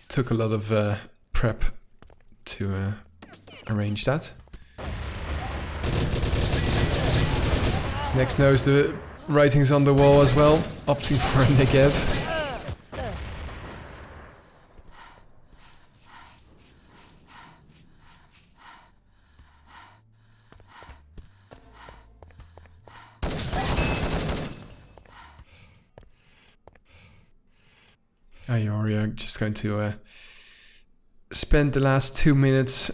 [SPEAKER 1] Took a lot of prep to arrange that. Next knows the writings on the wall as well, opting for a Negev. Ioria just going to spend the last 2 minutes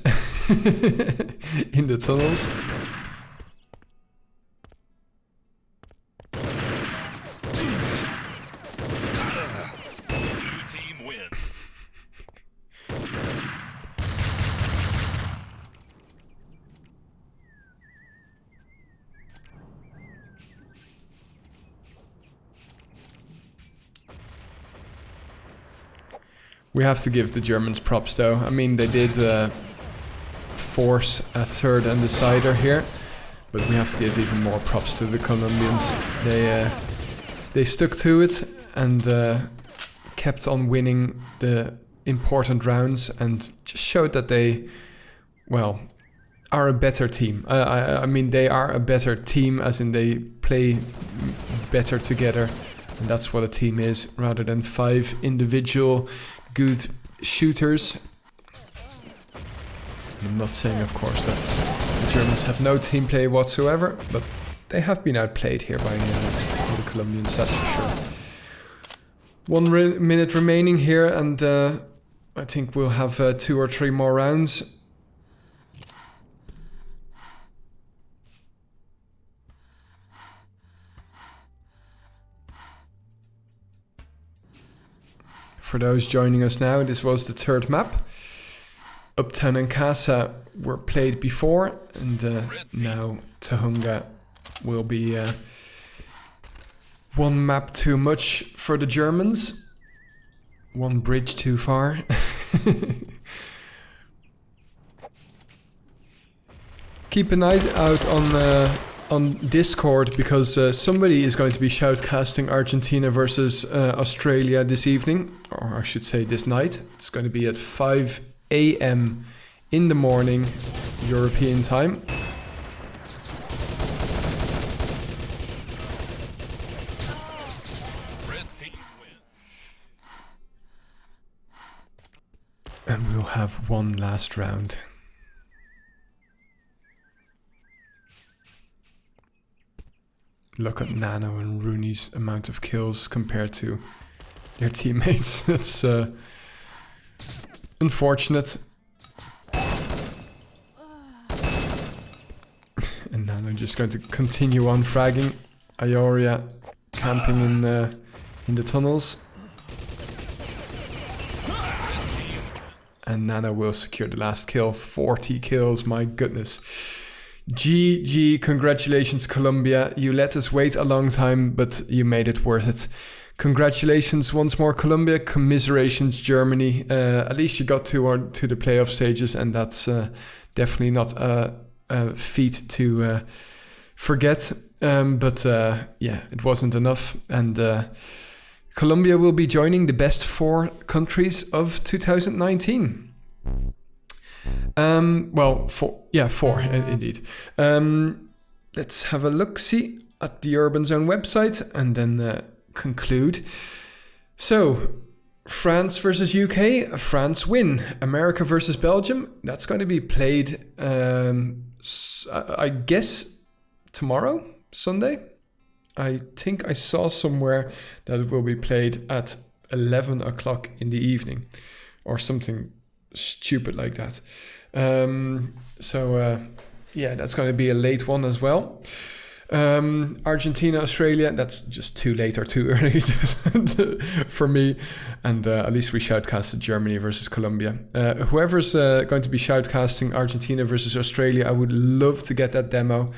[SPEAKER 1] in the tunnels.
[SPEAKER 2] Blue team wins.
[SPEAKER 1] We have to give the Germans props though. I mean, they did force a third and decider here, but we have to give even more props to the Colombians. They stuck to it and kept on winning the important rounds and just showed that they, well, are a better team. I mean, they are a better team as in they play better together, and that's what a team is, rather than 5 individual good shooters. I'm not saying, of course, that the Germans have no team play whatsoever, but they have been outplayed here by the Colombians, that's for sure. 1 minute remaining here, and I think we'll have 2 or 3 more rounds. For those joining us now, this was the 3rd map. Uptown and Casa were played before, and now Tujunga will be 1 map too much for the Germans. 1 bridge too far. Keep an eye out on Discord, because somebody is going to be shoutcasting Argentina versus Australia this evening, or I should say this night. It's going to be at 5 a.m. in the morning, European time.
[SPEAKER 2] Red team wins.
[SPEAKER 1] And we'll have 1 last round. Look at Nano and Rooney's amount of kills compared to their teammates. That's unfortunate. And Nano just going to continue on fragging. Ioria camping in the tunnels. And Nano will secure the last kill. 40 kills, my goodness. GG, congratulations Colombia. You let us wait a long time, but you made it worth it. Congratulations once more Colombia, commiserations Germany. At least you got to the playoff stages, and that's definitely not a feat to forget. But yeah, it wasn't enough, and Colombia will be joining the best 4 countries of 2019. Well, 4 indeed. Let's have a look-see at the Urban Zone website and then conclude. So, France versus UK, France win. America versus Belgium, that's going to be played, I guess, tomorrow, Sunday. I think I saw somewhere that it will be played at 11 o'clock in the evening or something stupid like that. So yeah, that's going to be a late one as well. Argentina, Australia, that's just too late or too early for me. And at least we shoutcasted Germany versus Colombia. Whoever's going to be shoutcasting Argentina versus Australia, I would love to get that demo,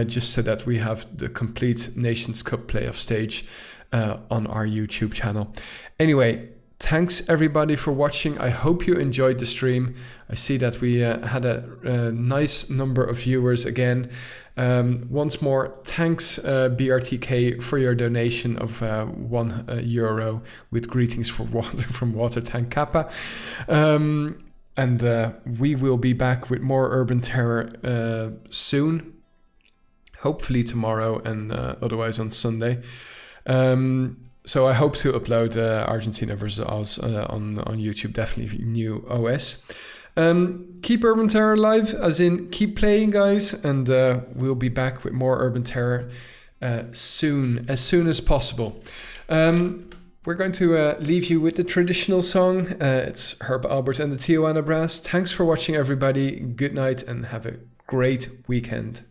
[SPEAKER 1] just so that we have the complete Nations Cup playoff stage on our YouTube channel. Anyway, Thanks everybody for watching. I hope you enjoyed the stream. I see that we had a nice number of viewers again. Once more, thanks BRTK for your donation of €1 with greetings from Water Tank Kappa. And we will be back with more Urban Terror soon. Hopefully tomorrow and otherwise on Sunday. So I hope to upload Argentina vs. Oz on YouTube, definitely new OS. Keep Urban Terror alive, as in keep playing, guys, and we'll be back with more Urban Terror soon as possible. We're going to leave you with the traditional song. It's Herb Albert and the Tijuana Brass. Thanks for watching, everybody. Good night and have a great weekend.